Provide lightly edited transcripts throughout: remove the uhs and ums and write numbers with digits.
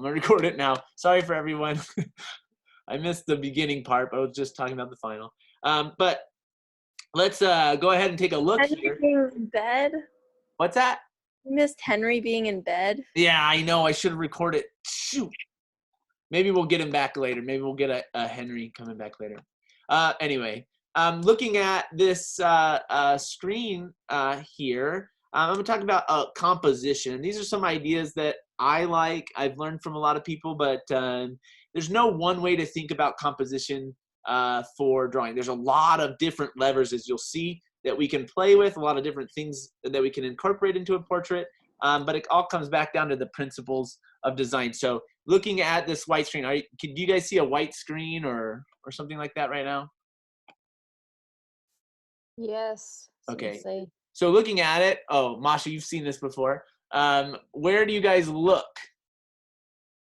I'm gonna record it now. Sorry for everyone. I missed the beginning part, but I was just talking about the final. But let's go ahead and take a look Henry here. being in bed. What's that? You missed Henry being in bed. Yeah, I know. I should have recorded. Shoot. Maybe we'll get him back later. Maybe we'll get a Henry coming back later. Anyway, looking at this screen here, I'm going to talk about composition. These are some ideas that I like. I've learned from a lot of people, but there's no one way to think about composition for drawing. There's a lot of different levers, as you'll see, that we can play with, a lot of different things that we can incorporate into a portrait, but it all comes back down to the principles of design. So looking at this white screen, do you guys see a white screen or something like that right now? Yes. Okay. Sensei. So looking at it, oh, Masha, you've seen this before. Where do you guys look?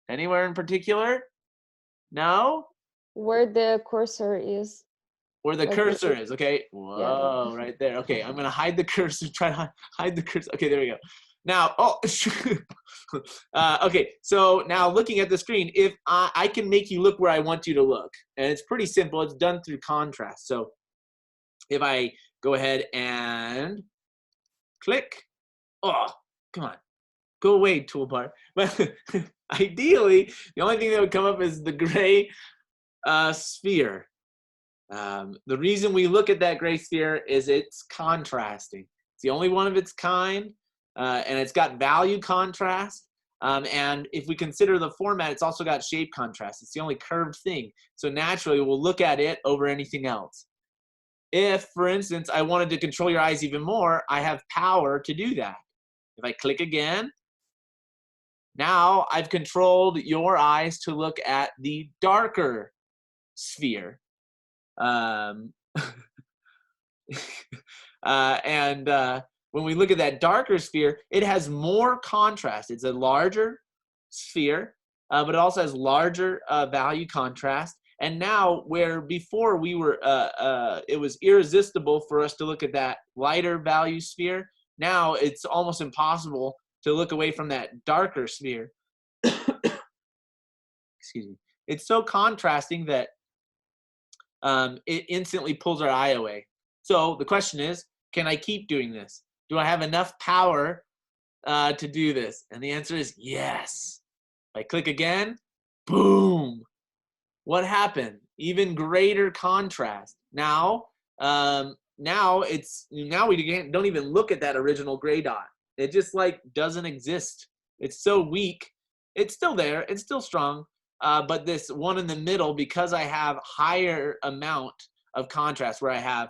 Anywhere in particular? No? Where the cursor is. Where the Like cursor this. is, okay? Whoa, Yeah. right there. Okay, I'm gonna hide the cursor, try to hide the cursor. Okay, there we go. Now, oh, okay, so now looking at the screen, if I can make you look where I want you to look, and it's pretty simple, it's done through contrast. So if I go ahead and click, oh, come on, go away, toolbar. But ideally, the only thing that would come up is the gray sphere. The reason we look at that gray sphere is it's contrasting. It's the only one of its kind, and it's got value contrast. And if we consider the format, it's also got shape contrast. It's the only curved thing. So naturally, we'll look at it over anything else. If, for instance, I wanted to control your eyes even more, I have power to do that. If I click again, now I've controlled your eyes to look at the darker sphere. When we look at that darker sphere, it has more contrast. It's a larger sphere, but it also has larger value contrast. And now, where before we were, it was irresistible for us to look at that lighter value sphere, now it's almost impossible to look away from that darker sphere. Excuse me. It's so contrasting that it instantly pulls our eye away. So the question is, can I keep doing this? Do I have enough power to do this? And the answer is yes. If I click again, boom. What happened? Even greater contrast. Now we don't even look at that original gray dot. It just like doesn't exist. It's so weak. It's still there. It's still strong. But this one in the middle, because I have higher amount of contrast where I have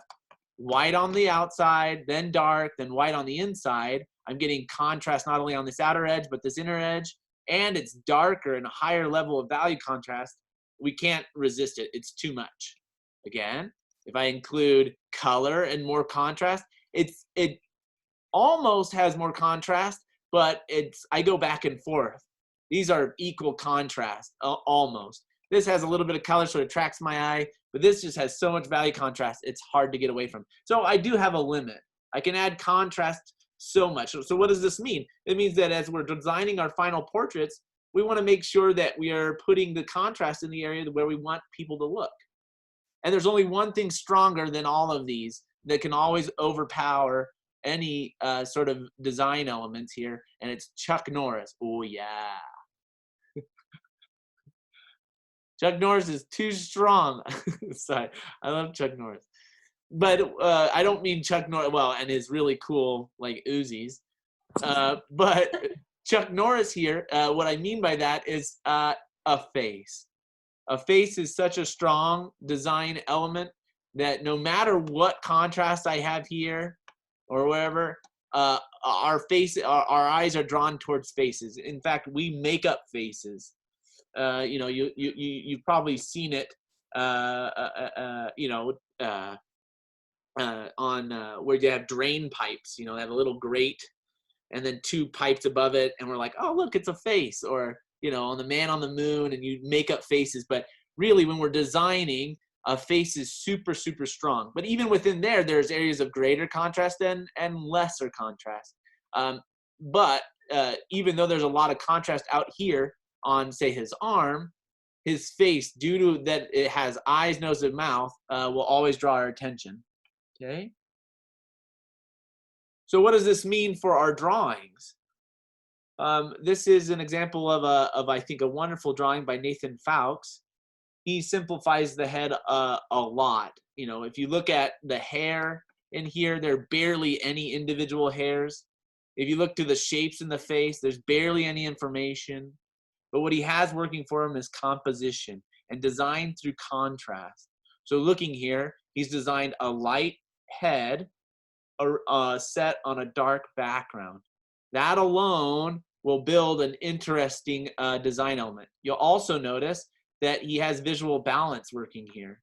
white on the outside, then dark, then white on the inside, I'm getting contrast not only on this outer edge, but this inner edge, and it's darker and a higher level of value contrast. We can't resist it. It's too much. Again, if I include color and more contrast, it almost has more contrast, but I go back and forth. These are equal contrast, almost. This has a little bit of color, so it attracts my eye, but this just has so much value contrast, it's hard to get away from. So I do have a limit. I can add contrast so much. So what does this mean? It means that as we're designing our final portraits, we want to make sure that we are putting the contrast in the area where we want people to look. And there's only one thing stronger than all of these that can always overpower any sort of design elements here, and it's Chuck Norris. Oh, yeah. Chuck Norris is too strong. Sorry, I love Chuck Norris. But I don't mean Chuck Norris, well, and his really cool, like, Uzis. But Chuck Norris here, what I mean by that is a face. A face is such a strong design element that no matter what contrast I have here or wherever, our eyes are drawn towards faces. In fact, we make up faces. You've probably seen it, on where you have drain pipes. They have a little grate and then two pipes above it, and we're like, oh, look, it's a face. Or on the Man on the Moon, and you make up faces. But really, when we're designing, a face is super, super strong. But even within there's areas of greater contrast and lesser contrast. But even though there's a lot of contrast out here, on, say, his arm, his face, due to that it has eyes, nose, and mouth, will always draw our attention. Okay? So what does this mean for our drawings? This is an example of I think, a wonderful drawing by Nathan Fowkes. He simplifies the head a lot. You know, if you look at the hair in here, there are barely any individual hairs. If you look to the shapes in the face, there's barely any information. But what he has working for him is composition and design through contrast. So looking here, he's designed a light head set on a dark background. That alone will build an interesting design element. You'll also notice that he has visual balance working here.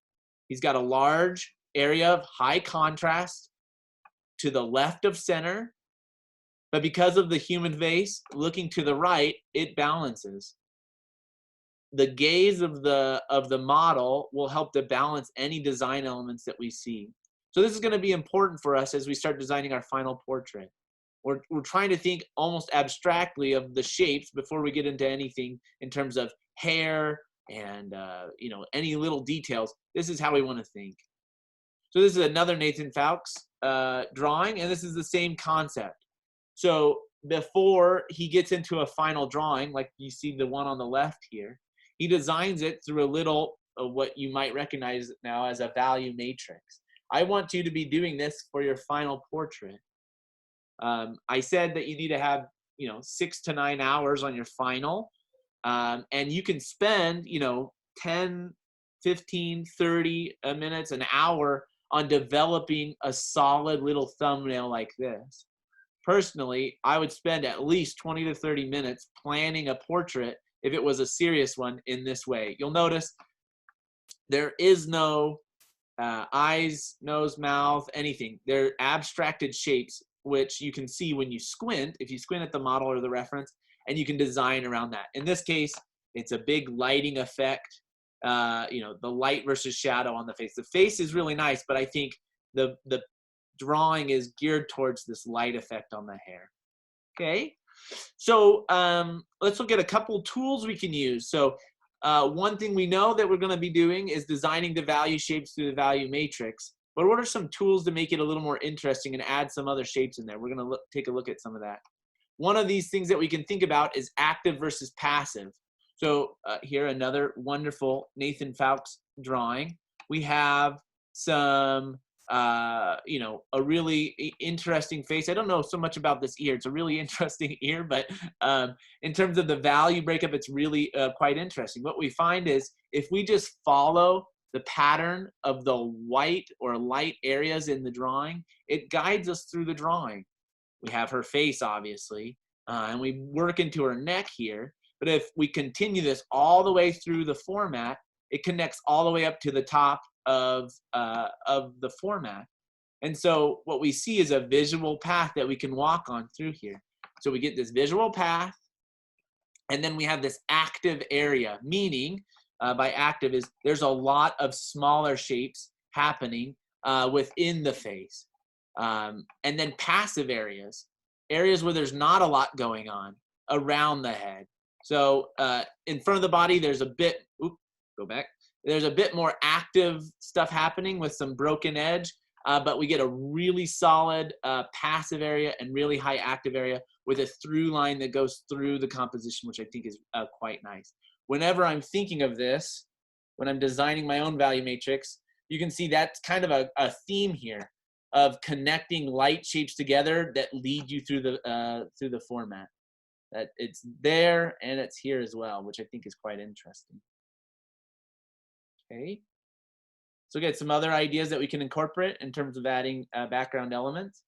He's got a large area of high contrast to the left of center, but because of the human face looking to the right, it balances. The gaze of the model will help to balance any design elements that we see. So this is going to be important for us as we start designing our final portrait. We're trying to think almost abstractly of the shapes before we get into anything in terms of hair and you know, any little details. This is how we want to think. So this is another Nathan Fowkes drawing, and this is the same concept. So before he gets into a final drawing, like you see the one on the left here, he designs it through a little what you might recognize now as a value matrix. I want you to be doing this for your final portrait. I said that you need to have, you know, 6 to 9 hours on your final, and you can spend, you know, 10, 15, 30 minutes, an hour on developing a solid little thumbnail like this. Personally, I would spend at least 20 to 30 minutes planning a portrait if it was a serious one in this way. You'll notice there is no eyes, nose, mouth, anything. They're abstracted shapes, which you can see when you squint, if you squint at the model or the reference, and you can design around that. In this case, it's a big lighting effect, you know, the light versus shadow on the face. The face is really nice, but I think the drawing is geared towards this light effect on the hair. Okay, so let's look at a couple tools we can use. So one thing we know that we're going to be doing is designing the value shapes through the value matrix. But what are some tools to make it a little more interesting and add some other shapes in there? We're going to take a look at some of that. One of these things that we can think about is active versus passive. So here, another wonderful Nathan Fowkes drawing. We have some, you know, a really interesting face. I don't know so much about this ear. It's a really interesting ear, but in terms of the value breakup, it's really quite interesting. What we find is if we just follow the pattern of the white or light areas in the drawing, it guides us through the drawing. We have her face, obviously, and we work into her neck here. But if we continue this all the way through the format, it connects all the way up to the top of the format. And so what we see is a visual path that we can walk on through here. So we get this visual path, and then we have this active area, meaning by active is there's a lot of smaller shapes happening within the face. And then passive areas where there's not a lot going on around the head. So in front of the body, there's a bit, there's a bit more active stuff happening with some broken edge, but we get a really solid passive area and really high active area with a through line that goes through the composition, which I think is quite nice. Whenever I'm thinking of this, when I'm designing my own value matrix, you can see that's kind of a theme here of connecting light shapes together that lead you through the format. That it's there and it's here as well, which I think is quite interesting. Okay, so get some other ideas that we can incorporate in terms of adding background elements.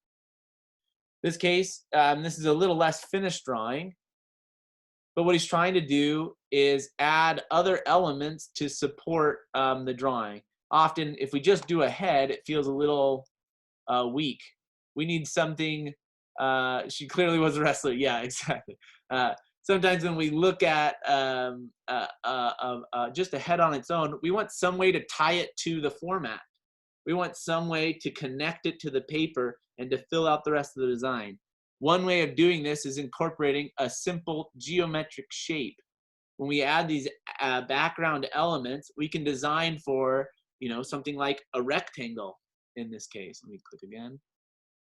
This case, this is a little less finished drawing, but what he's trying to do is add other elements to support the drawing. Often, if we just do a head, it feels a little weak. We need something. She clearly was a wrestler. Yeah, exactly. Sometimes when we look at just a head on its own, we want some way to tie it to the format. We want some way to connect it to the paper and to fill out the rest of the design. One way of doing this is incorporating a simple geometric shape. when we add these background elements, we can design for, something like a rectangle in this case. Let me click again.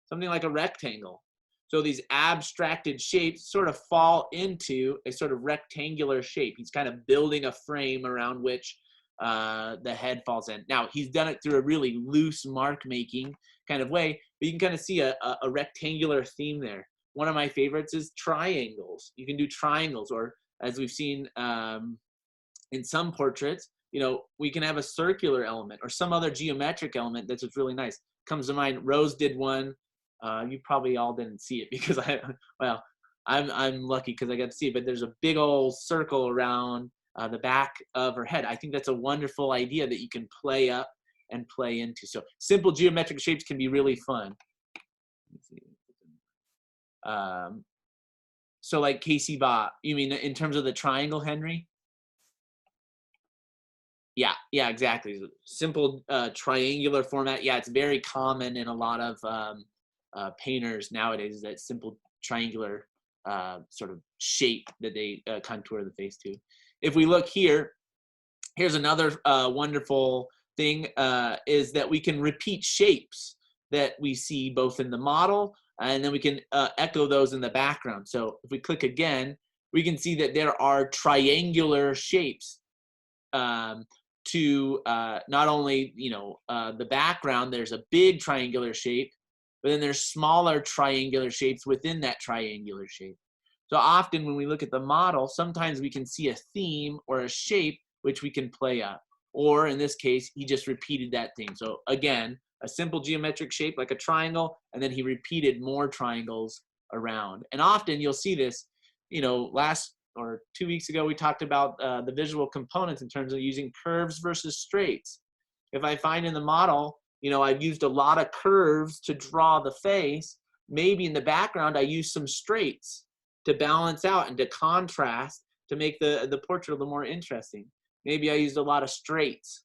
Something like a rectangle. So these abstracted shapes sort of fall into a sort of rectangular shape. He's kind of building a frame around which the head falls in. Now, he's done it through a really loose mark making kind of way, but you can kind of see a rectangular theme there. One of my favorites is triangles. You can do triangles, or as we've seen in some portraits, we can have a circular element or some other geometric element that's just really nice. Comes to mind, Rose did one. You probably all didn't see it because I'm lucky because I got to see it, but there's a big old circle around the back of her head. I think that's a wonderful idea that you can play up and play into. So simple geometric shapes can be really fun. So like Casey Ba, you mean in terms of the triangle, Henry? Yeah, exactly. Simple triangular format. Yeah, it's very common in a lot of painters nowadays, that simple triangular sort of shape that they contour the face to. If we look here, here's another wonderful thing, is that we can repeat shapes that we see both in the model, and then we can echo those in the background. So if we click again, we can see that there are triangular shapes to not only, the background, there's a big triangular shape, but then there's smaller triangular shapes within that triangular shape. So often when we look at the model, sometimes we can see a theme or a shape which we can play up. Or in this case, he just repeated that theme. So again, a simple geometric shape like a triangle, and then he repeated more triangles around. And often you'll see this, last or 2 weeks ago, we talked about the visual components in terms of using curves versus straights. If I find in the model, I've used a lot of curves to draw the face, maybe in the background, I use some straights to balance out and to contrast to make the portrait a little more interesting. Maybe I used a lot of straights,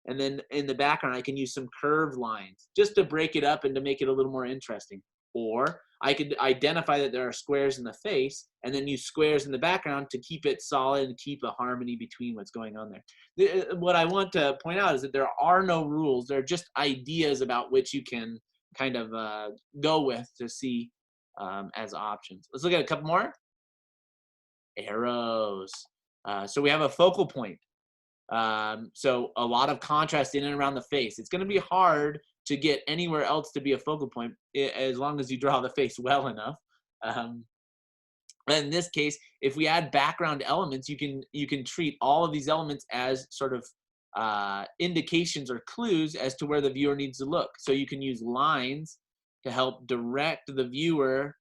and then in the background, I can use some curved lines just to break it up and to make it a little more interesting. Or I could identify that there are squares in the face and then use squares in the background to keep it solid and keep a harmony between what's going on there. What I want to point out is that there are no rules. There are just ideas about which you can kind of go with to see as options. Let's look at a couple more. Arrows. So we have a focal point. So a lot of contrast in and around the face. It's going to be hard to get anywhere else to be a focal point as long as you draw the face well enough. In this case, if we add background elements, you can treat all of these elements as sort of indications or clues as to where the viewer needs to look. So you can use lines to help direct the viewer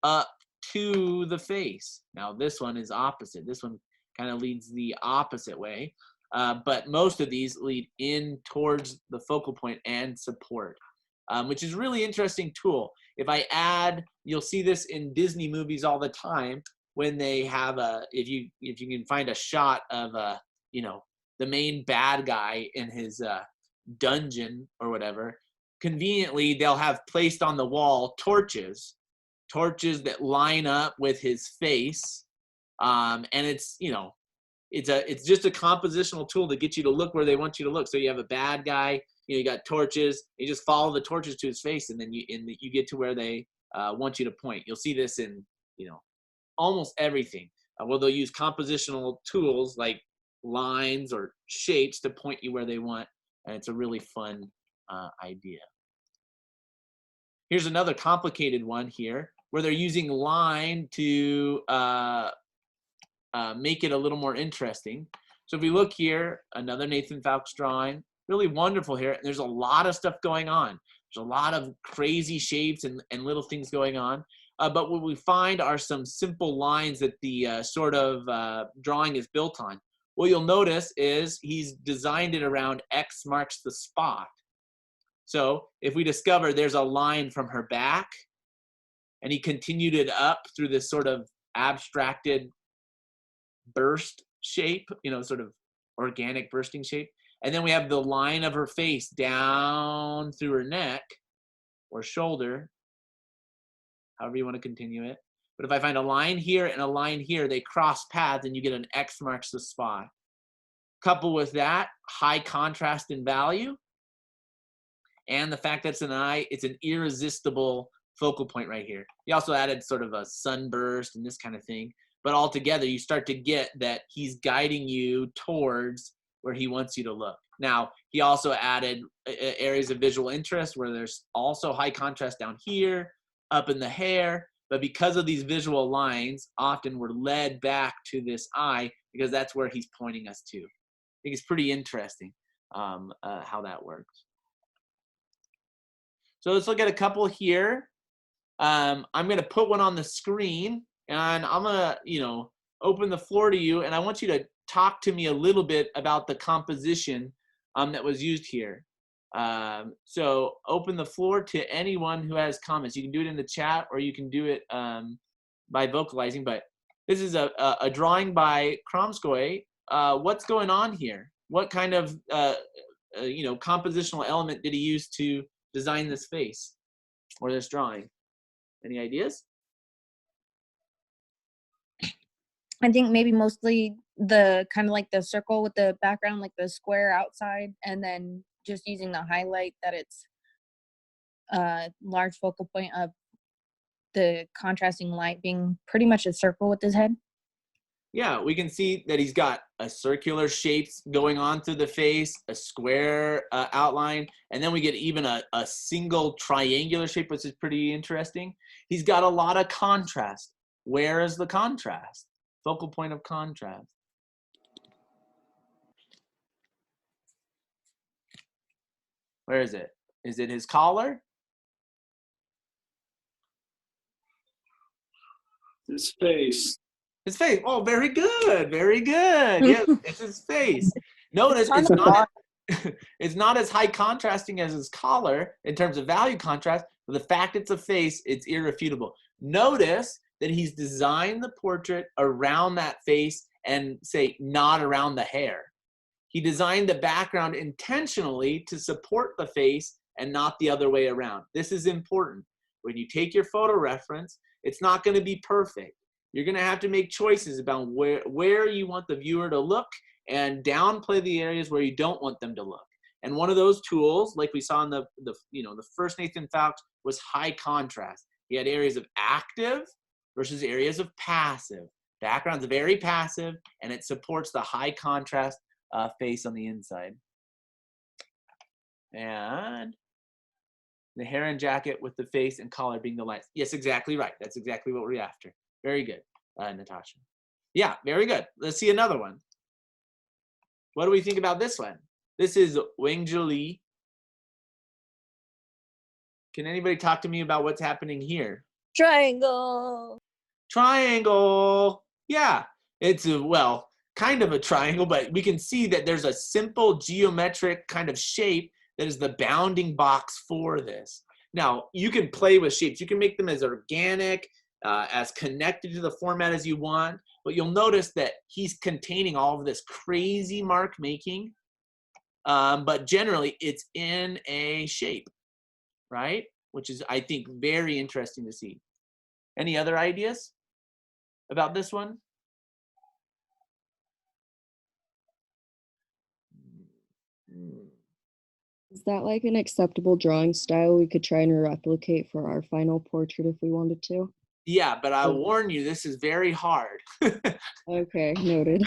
up to the face. Now this one is opposite. This one kind of leads the opposite way. But most of these lead in towards the focal point and support, which is a really interesting tool. If I add, you'll see this in Disney movies all the time when they have if you can find a shot of the main bad guy in his dungeon or whatever, conveniently they'll have placed on the wall torches that line up with his face, and it's just a compositional tool to get you to look where they want you to look. So you have a bad guy, you got torches, you just follow the torches to his face, and then you get to where they want you to point. You'll see this in almost everything. Well, they'll use compositional tools like lines or shapes to point you where they want, and it's a really fun idea. Here's another complicated one here where they're using line to make it a little more interesting. So if we look here, another Nathan Fowlkes drawing, really wonderful here. There's a lot of stuff going on. There's a lot of crazy shapes and little things going on. But what we find are some simple lines that the sort of drawing is built on. What you'll notice is he's designed it around X marks the spot. So if we discover there's a line from her back, and he continued it up through this sort of abstracted burst shape, sort of organic bursting shape. And then we have the line of her face down through her neck or shoulder, however you want to continue it. But if I find a line here and a line here, they cross paths and you get an X marks the spot. Coupled with that, high contrast in value, and the fact that it's an eye, it's an irresistible focal point right here. He also added sort of a sunburst and this kind of thing. But altogether, you start to get that he's guiding you towards where he wants you to look. Now, he also added areas of visual interest where there's also high contrast down here, up in the hair. But because of these visual lines, often we're led back to this eye because that's where he's pointing us to. I think it's pretty interesting how that works. So let's look at a couple here. I'm going to put one on the screen, and I'm going to, open the floor to you, and I want you to talk to me a little bit about the composition that was used here. So open the floor to anyone who has comments. You can do it in the chat, or you can do it by vocalizing, but this is a drawing by Kromskoy. What's going on here? What kind of, compositional element did he use to design this face or this drawing? Any ideas? I think maybe mostly the kind of like the circle with the background, like the square outside, and then just using the highlight that it's a large focal point of the contrasting light being pretty much a circle with his head. Yeah, we can see that he's got a circular shapes going on through the face, a square outline, and then we get even a single triangular shape, which is pretty interesting. He's got a lot of contrast. Where is the contrast? Focal point of contrast. Where is it? Is it his collar? His face. His face. Oh, very good. Very good. Yes, it's his face. Notice it's not as high contrasting as his collar in terms of value contrast, but the fact it's a face, it's irrefutable. Notice that he's designed the portrait around that face and say not around the hair. He designed the background intentionally to support the face and not the other way around. This is important. When you take your photo reference, it's not going to be perfect. You're going to have to make choices about where you want the viewer to look and downplay the areas where you don't want them to look. And one of those tools, like we saw in the first Nathan Fowlkes, was high contrast. He had areas of active versus areas of passive. Background's very passive, and it supports the high contrast face on the inside. And the hair and jacket with the face and collar being the lines. Yes, exactly right. That's exactly what we're after. Very good, Natasha. Yeah, very good. Let's see another one. What do we think about this one? This is Wang-Zhi Li. Can anybody talk to me about what's happening here? Triangle. Triangle. Yeah, it's kind of a triangle, but we can see that there's a simple geometric kind of shape that is the bounding box for this. Now, you can play with shapes. You can make them as organic, as connected to the format as you want, but you'll notice that he's containing all of this crazy mark making, but generally it's in a shape, right? Which is, I think, very interesting to see. Any other ideas about this one? Is that like an acceptable drawing style we could try and replicate for our final portrait if we wanted to? Yeah, but I'll warn you, this is very hard. Okay, noted.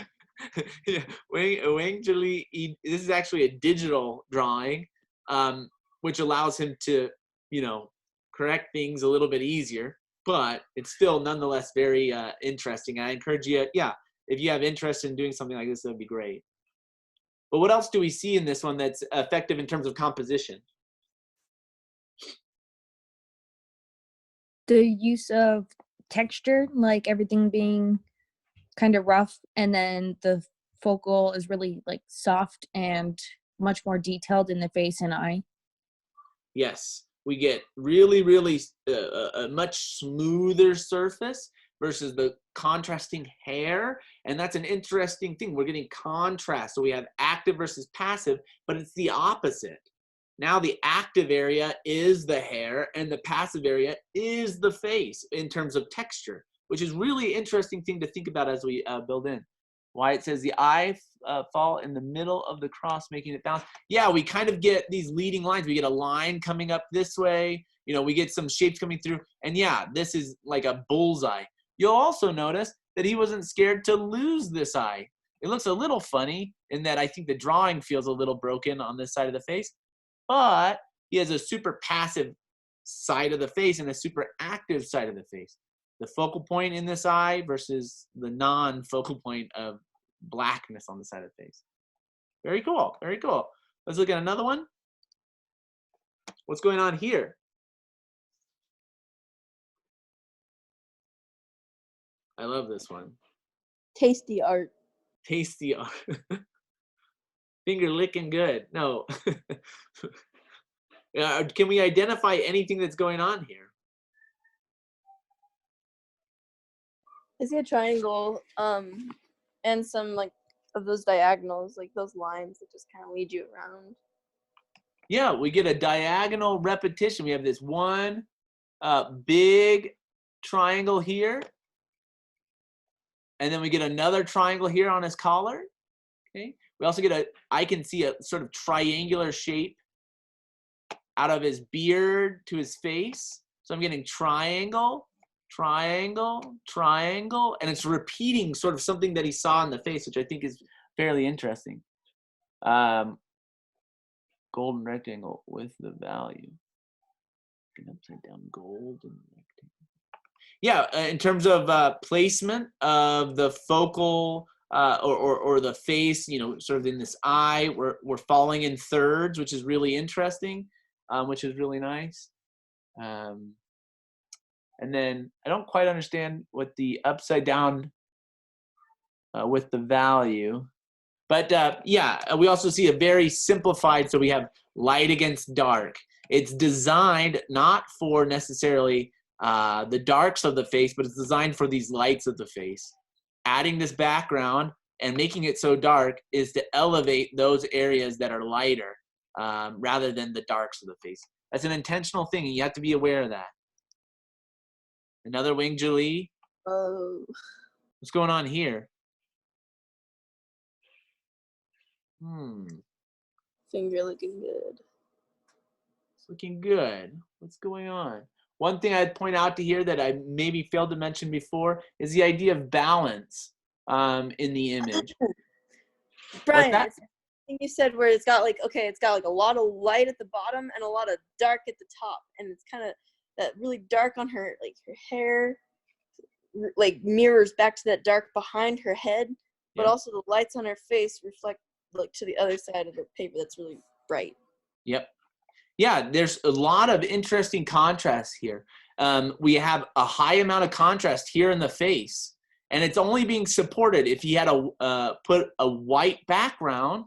Yeah, Wang-Zhi Li, this is actually a digital drawing, which allows him to, correct things a little bit easier, but it's still nonetheless very interesting. I encourage you, if you have interest in doing something like this, that would be great. But what else do we see in this one that's effective in terms of composition? The use of texture, like everything being kind of rough, and then the focal is really like soft and much more detailed in the face and eye. Yes, we get really, really a much smoother surface versus the contrasting hair. And that's an interesting thing. We're getting contrast. So we have active versus passive, but it's the opposite. Now the active area is the hair and the passive area is the face in terms of texture, which is really interesting thing to think about as we build in. Why it says the eye fall in the middle of the cross, making it balance. Yeah, we kind of get these leading lines. We get a line coming up this way. You know, we get some shapes coming through. And yeah, this is like a bullseye. You'll also notice that he wasn't scared to lose this eye. It looks a little funny in that I think the drawing feels a little broken on this side of the face, but he has a super passive side of the face and a super active side of the face. The focal point in this eye versus the non-focal point of blackness on the side of the face. Very cool, very cool. Let's look at another one. What's going on here? I love this one. Tasty art. Tasty art. Finger licking good. No. Can we identify anything that's going on here? I see a triangle, and some like of those diagonals, like those lines that just kind of lead you around. Yeah, we get a diagonal repetition. We have this one big triangle here. And then we get another triangle here on his collar. Okay. We also get I can see a sort of triangular shape out of his beard to his face. So I'm getting triangle, triangle, triangle, and it's repeating sort of something that he saw in the face, which I think is fairly interesting. Golden rectangle with the value. An upside down golden rectangle. Yeah, in terms of placement of the focal or the face, you know, sort of in this eye, we're falling in thirds, which is really interesting, which is really nice. And then I don't quite understand what the upside down with the value. But yeah, we also see a very simplified, so we have light against dark. It's designed not for necessarily the darks of the face, but it's designed for these lights of the face. Adding this background and making it so dark is to elevate those areas that are lighter rather than the darks of the face. That's an intentional thing, and you have to be aware of that. Another wing Julie. Oh, What's going on here? finger looking good. It's looking good. What's going on? One thing I'd point out to here that I maybe failed to mention before is the idea of balance in the image. Brian, that? it's the thing you said where it's got like, okay, it's got like a lot of light at the bottom and a lot of dark at the top, and it's kind of that really dark on her, like her hair, like mirrors back to that dark behind her head, but Yeah. also the lights on her face reflect like to the other side of the paper that's really bright. Yep. Yeah, there's a lot of interesting contrast here. We have a high amount of contrast here in the face, and it's only being supported if he had put a white background.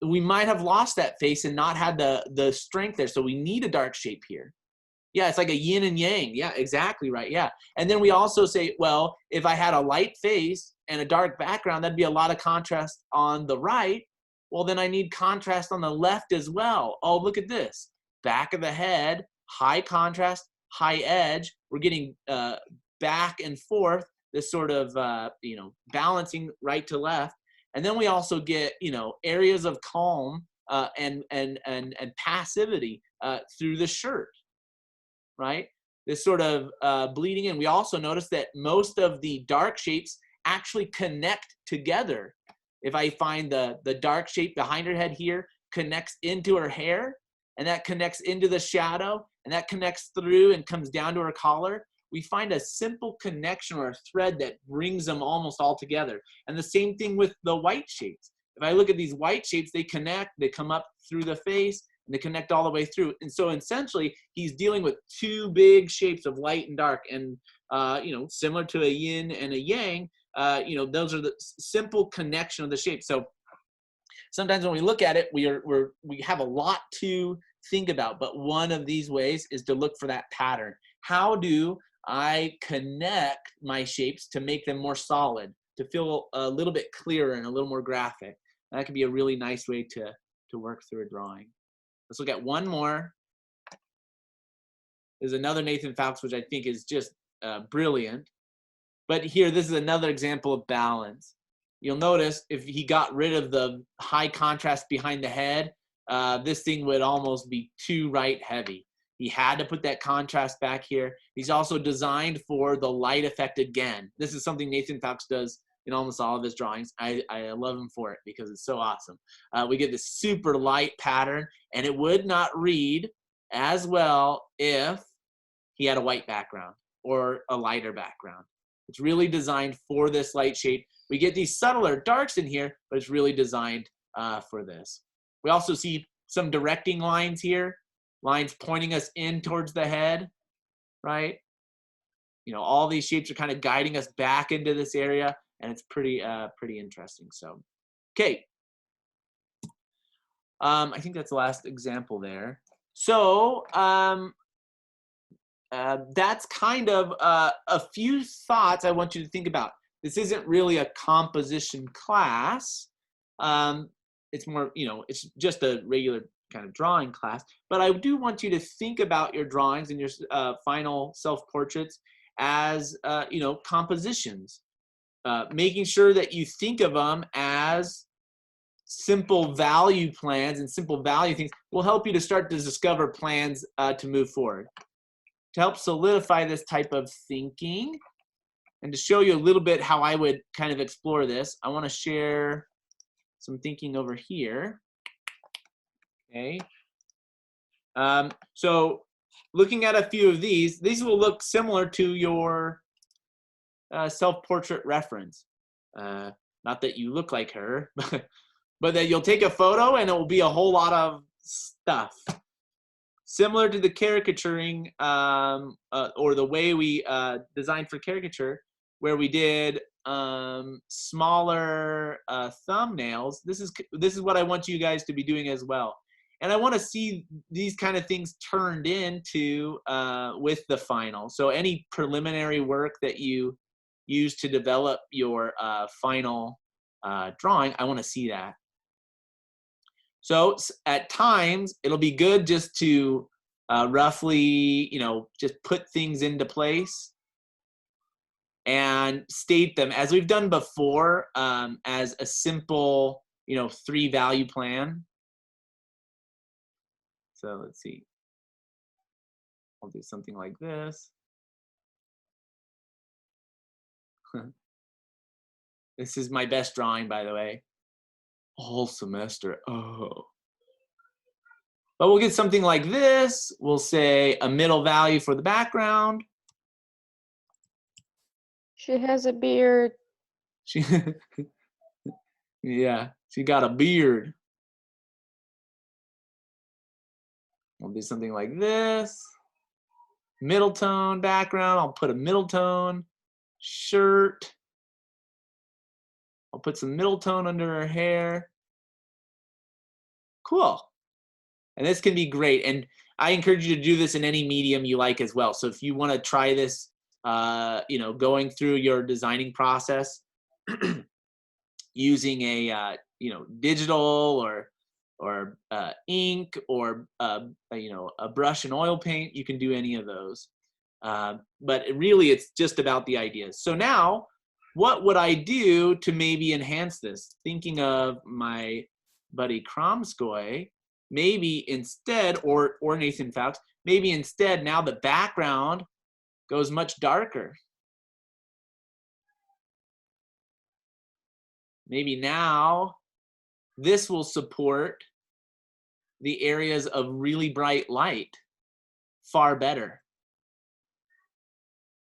We might have lost that face and not had the strength there. So we need a dark shape here. Yeah, it's like a yin and yang. Yeah, exactly right. Yeah. And then we also say, well, if I had a light face and a dark background, that'd be a lot of contrast on the right. Well, then I need contrast on the left as well. Oh, look at this. Back of the head, high contrast, high edge. We're getting back and forth, this sort of, balancing right to left. And then we also get, areas of calm and passivity through the shirt, right? This sort of bleeding in. We also notice that most of the dark shapes actually connect together. If I find the dark shape behind her head here connects into her hair, and that connects into the shadow, and that connects through and comes down to her collar, we find a simple connection or a thread that brings them almost all together. And the same thing with the white shapes. If I look at these white shapes, they connect, they come up through the face, and they connect all the way through. And so essentially, he's dealing with two big shapes of light and dark. And, similar to a yin and a yang, those are the simple connection of the shape. So sometimes when we look at it, we have a lot to think about, but one of these ways is to look for that pattern. How do I connect my shapes to make them more solid, to feel a little bit clearer and a little more graphic? And that can be a really nice way to work through a drawing. Let's look at one more. There's another Nathan Fowlkes, which I think is just brilliant. But here, this is another example of balance. You'll notice if he got rid of the high contrast behind the head, this thing would almost be too right heavy. He had to put that contrast back here. He's also designed for the light effect again. This is something Nathan Fowkes does in almost all of his drawings. I love him for it because it's so awesome. We get this super light pattern, and it would not read as well if he had a white background or a lighter background. It's really designed for this light shade. We get these subtler darks in here, but it's really designed for this. We also see some directing lines here, lines pointing us in towards the head, right? You know, all these shapes are kind of guiding us back into this area, and it's pretty interesting. So, okay. I think that's the last example there. So that's kind of a few thoughts I want you to think about. This isn't really a composition class. It's more, you know, it's just a regular kind of drawing class. But I do want you to think about your drawings and your final self-portraits as, you know, compositions. Making sure that you think of them as simple value plans, and simple value things will help you to start to discover plans to move forward. To help solidify this type of thinking and to show you a little bit how I would kind of explore this, I want to share some thinking over here. Okay. So looking at a few of these will look similar to your self-portrait reference. Not that you look like her, but that you'll take a photo and it will be a whole lot of stuff. Similar to the caricaturing or the way we designed for caricature, where we did smaller thumbnails. This is what I want you guys to be doing as well. And I want to see these kind of things turned into with the final. So any preliminary work that you use to develop your final drawing, I want to see that. So at times, it'll be good just to roughly, you know, just put things into place and state them as we've done before as a simple, you know, 3-value plan. So let's see. I'll do something like this. This is my best drawing, by the way. Whole semester. Oh. But we'll get something like this. We'll say a middle value for the background. She has a beard. Yeah, she got a beard. We'll do something like this. Middle tone background. I'll put a middle tone shirt. I'll put some middle tone under her hair. Cool. And this can be great. And I encourage you to do this in any medium you like as well. So if you want to try this, you know, going through your designing process, using a, you know, digital or ink or, you know, a brush and oil paint, you can do any of those. But really, it's just about the ideas. So now, what would I do to maybe enhance this? Thinking of my buddy Kromskoy, maybe instead, or Nathan Fowkes, maybe instead now the background goes much darker. Maybe now this will support the areas of really bright light far better.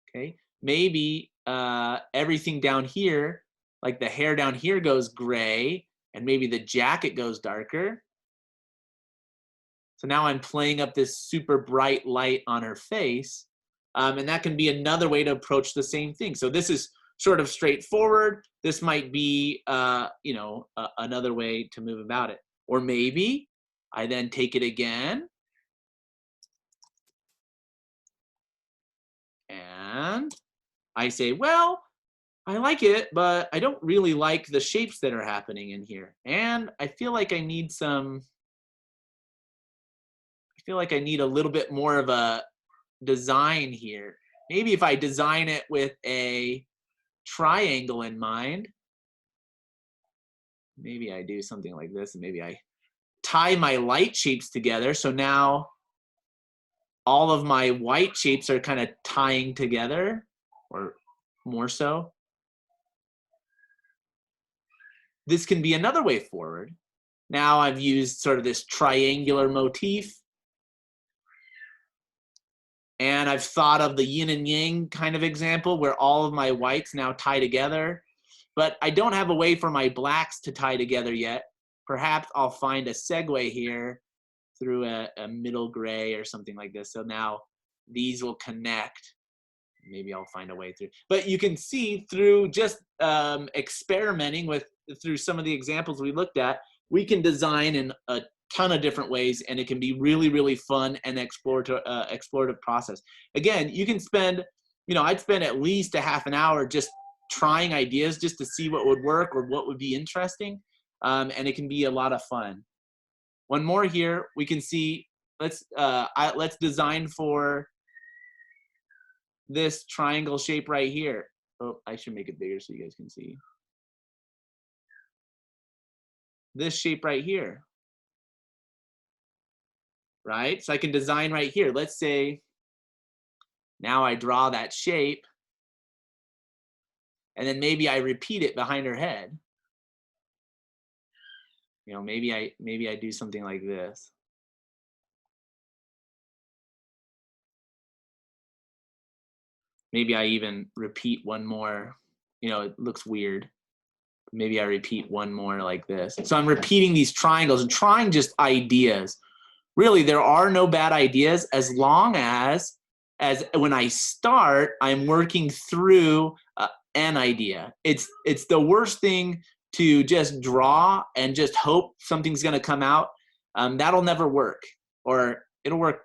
Okay, maybe everything down here, like the hair down here goes gray, and maybe the jacket goes darker. So now I'm playing up this super bright light on her face. And that can be another way to approach the same thing. So this is sort of straightforward. This might be, you know, another way to move about it. Or maybe I then take it again. And I say, well, I like it, but I don't really like the shapes that are happening in here. And I feel like I need some, I feel like I need a little bit more of a design here. Maybe if I design it with a triangle in mind, maybe I do something like this, and maybe I tie my light shapes together. So now all of my white shapes are kind of tying together, or more so. This can be another way forward. Now I've used sort of this triangular motif, and I've thought of the yin and yang kind of example where all of my whites now tie together, but I don't have a way for my blacks to tie together yet. Perhaps I'll find a segue here through a middle gray or something like this. So now these will connect. Maybe I'll find a way through. But you can see through just experimenting through some of the examples we looked at, we can design in a ton of different ways, and it can be really, really fun and explorative process. Again, you can spend, I'd spend at least a half an hour just trying ideas just to see what would work or what would be interesting, and it can be a lot of fun. One more here, we can see, let's design for this triangle shape right here. Oh, I should make it bigger so you guys can see. This shape right here. Right? So I can design right here. Let's say now I draw that shape, and then maybe I repeat it behind her head. Maybe I do something like this. Maybe I even repeat one more. It looks weird. Maybe I repeat one more like this. So I'm repeating these triangles and trying just ideas. Really, there are no bad ideas as long as when I start, I'm working through an idea. It's the worst thing to just draw and just hope something's going to come out. That'll never work, or it'll work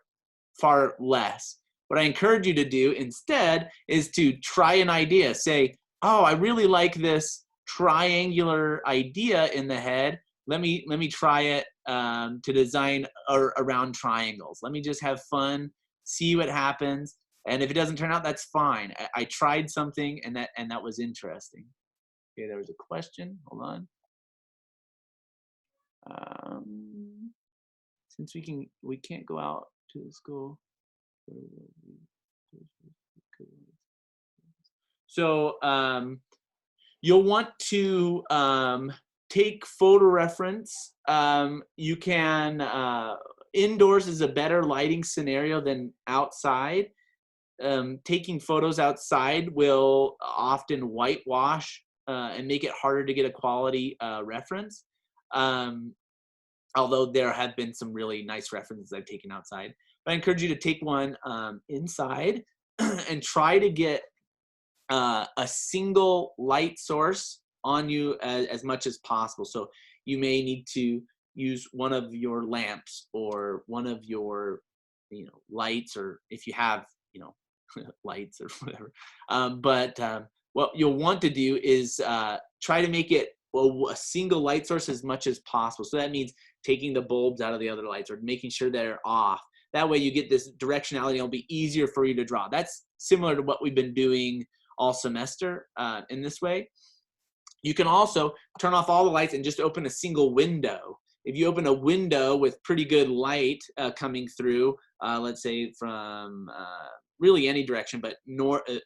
far less. What I encourage you to do instead is to try an idea. Say, oh, I really like this triangular idea in the head. Let me try it to design around triangles. Let me just have fun, see what happens, and if it doesn't turn out, that's fine. I tried something, and that was interesting. Okay, there was a question. Hold on. Since we can't go out to the school. So you'll want to take photo reference. You can, indoors is a better lighting scenario than outside. Taking photos outside will often whitewash and make it harder to get a quality reference. Although there have been some really nice references I've taken outside. But I encourage you to take one inside and try to get a single light source on you as much as possible. So you may need to use one of your lamps or one of your lights, or if you have lights or whatever. But what you'll want to do is try to make it a single light source as much as possible. So that means taking the bulbs out of the other lights or making sure they're off. That way you get this directionality. It'll be easier for you to draw. That's similar to what we've been doing all semester in this way. You can also turn off all the lights and just open a single window. If you open a window with pretty good light coming through, let's say from really any direction, but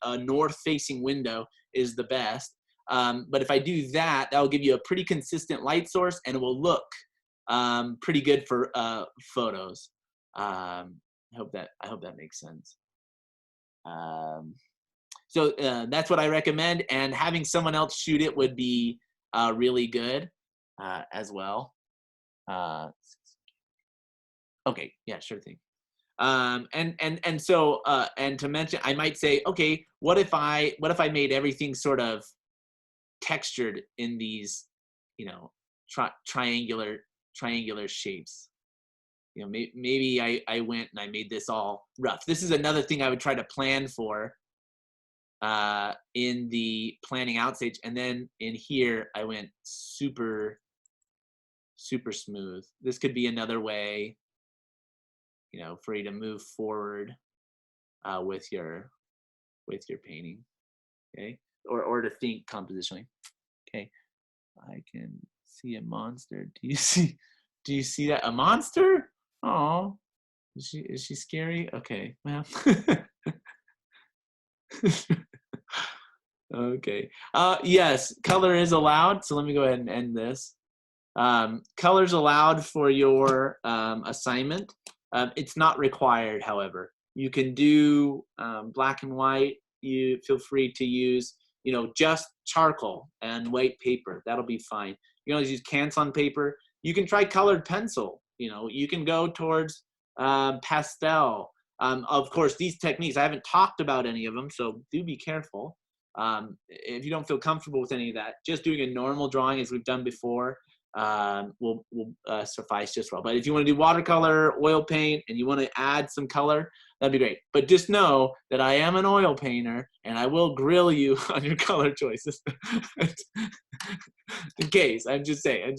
a north-facing window is the best. But if I do that, that'll give you a pretty consistent light source, and it will look pretty good for photos. I hope that makes sense. So that's what I recommend, and having someone else shoot it would be really good as well. Okay, yeah, sure thing. And so to mention, I might say, okay, what if I made everything sort of textured in these, triangular shapes? Maybe I went and I made this all rough. This is another thing I would try to plan for in the planning out stage. And then in here, I went super smooth. This could be another way, for you to move forward with your painting. Okay. or to think compositionally. Okay, I can see a monster. Do you see that? A monster? Oh, is she scary? Okay, well. Okay. Yes, color is allowed. So let me go ahead and end this. Color's allowed for your assignment. It's not required, however. You can do black and white. You feel free to use, just charcoal and white paper. That'll be fine. You can always use Canson paper. You can try colored pencil. You can go towards pastel. Of course, these techniques, I haven't talked about any of them, so do be careful. If you don't feel comfortable with any of that, just doing a normal drawing as we've done before will suffice just well. But if you want to do watercolor, oil paint, and you want to add some color, that'd be great. But just know that I am an oil painter, and I will grill you on your color choices. In case, I'm just saying.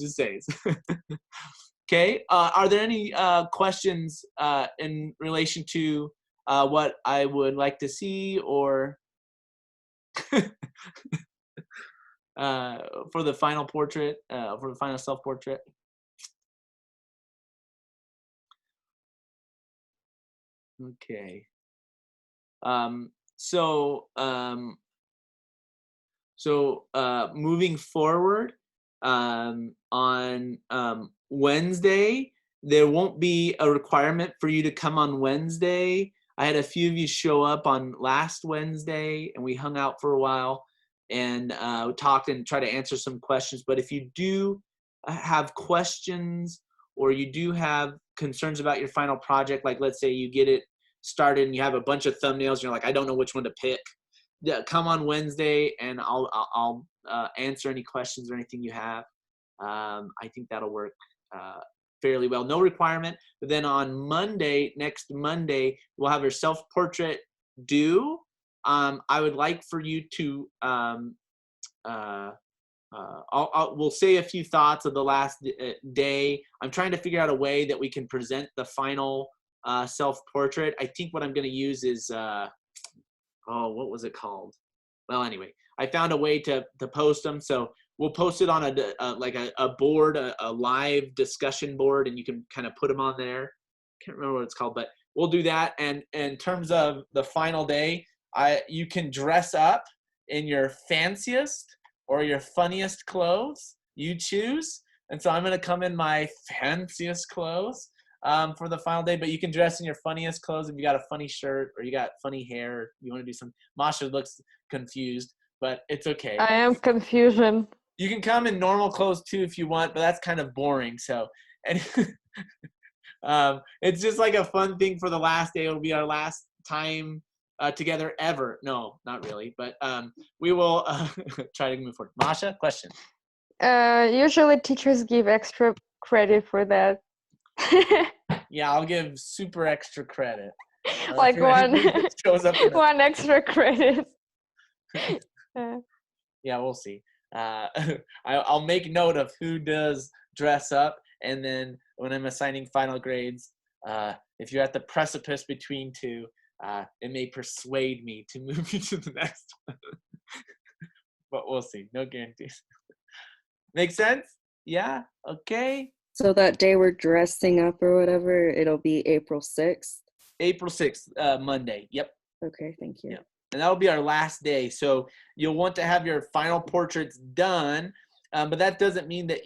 Okay, are there any questions in relation to what I would like to see or for the final portrait, for the final self-portrait? Okay. So moving forward, on Wednesday, there won't be a requirement for you to come on Wednesday. I had a few of you show up on last Wednesday, and we hung out for a while and talked and tried to answer some questions. But if you do have questions or you do have concerns about your final project, like let's say you get it started and you have a bunch of thumbnails and you're like, I don't know which one to pick, yeah, come on Wednesday and I'll answer any questions or anything you have. I think that'll work fairly well. No requirement. But then on Monday, next Monday, we'll have your self-portrait due. I would like for you to, we'll say a few thoughts of the last day. I'm trying to figure out a way that we can present the final self-portrait. I think what I'm going to use is, what was it called? Well, anyway, I found a way to post them. So we'll post it on a board, a live discussion board, and you can kind of put them on there. Can't remember what it's called, but we'll do that. And in terms of the final day, you can dress up in your fanciest or your funniest clothes. You choose. And so I'm going to come in my fanciest clothes for the final day, but you can dress in your funniest clothes if you got a funny shirt or you got funny hair. You want to do some. Masha looks confused, but it's okay. I am confusion. You can come in normal clothes too if you want, but that's kind of boring. So, and it's just like a fun thing for the last day. It'll be our last time together ever. No, not really, but we will try to move forward. Masha, question. Usually teachers give extra credit for that. Yeah, I'll give super extra credit. Like one shows up in one extra credit. Yeah, we'll see. I'll make note of who does dress up, and then when I'm assigning final grades, if you're at the precipice between two, it may persuade me to move you to the next one. But we'll see. No guarantees. Make sense? Yeah? Okay. So that day we're dressing up or whatever, it'll be April 6th? April 6th, Monday. Yep. Okay, thank you. Yep. And that'll be our last day. So you'll want to have your final portraits done, but that doesn't mean that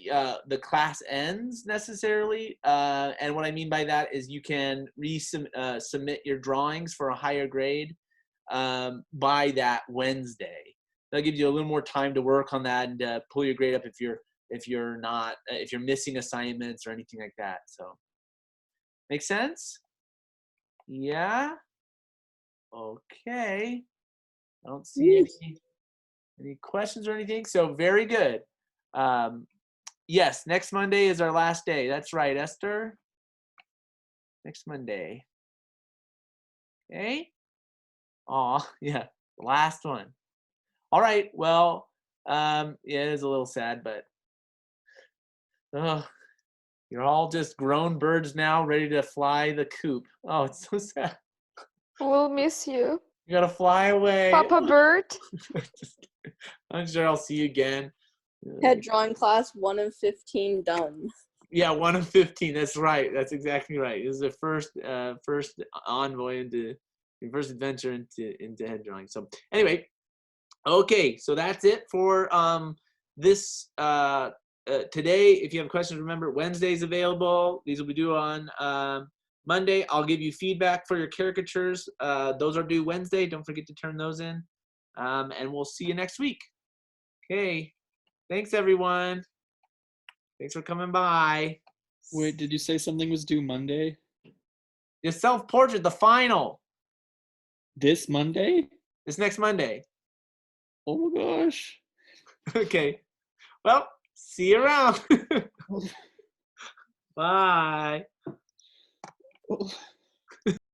the class ends necessarily. And what I mean by that is you can submit your drawings for a higher grade by that Wednesday. That'll give you a little more time to work on that and pull your grade up if you're missing assignments or anything like that. So, make sense? Yeah. Okay. I don't see any questions or anything. So very good. Yes, next Monday is our last day. That's right, Esther. Next Monday. Okay. Aw, yeah, last one. All right. Well, yeah, it is a little sad, but you're all just grown birds now, ready to fly the coop. Oh, it's so sad. We'll miss you, You gotta fly away. Papa Bird. I'm sure I'll see you again. Head drawing class 1 of 15 done. Yeah, 1 of 15. That's right. That's exactly right. This is the first envoy into your first adventure into head drawing. So anyway, okay. So that's it for this today. If you have questions, remember Wednesday's available. These will be due on Monday. I'll give you feedback for your caricatures. Those are due Wednesday. Don't forget to turn those in. And we'll see you next week. Okay. Thanks, everyone. Thanks for coming by. Wait, did you say something was due Monday? Your self-portrait, the final. This Monday? It's next Monday. Oh my gosh. Okay. Well, see you around. Bye. Oh.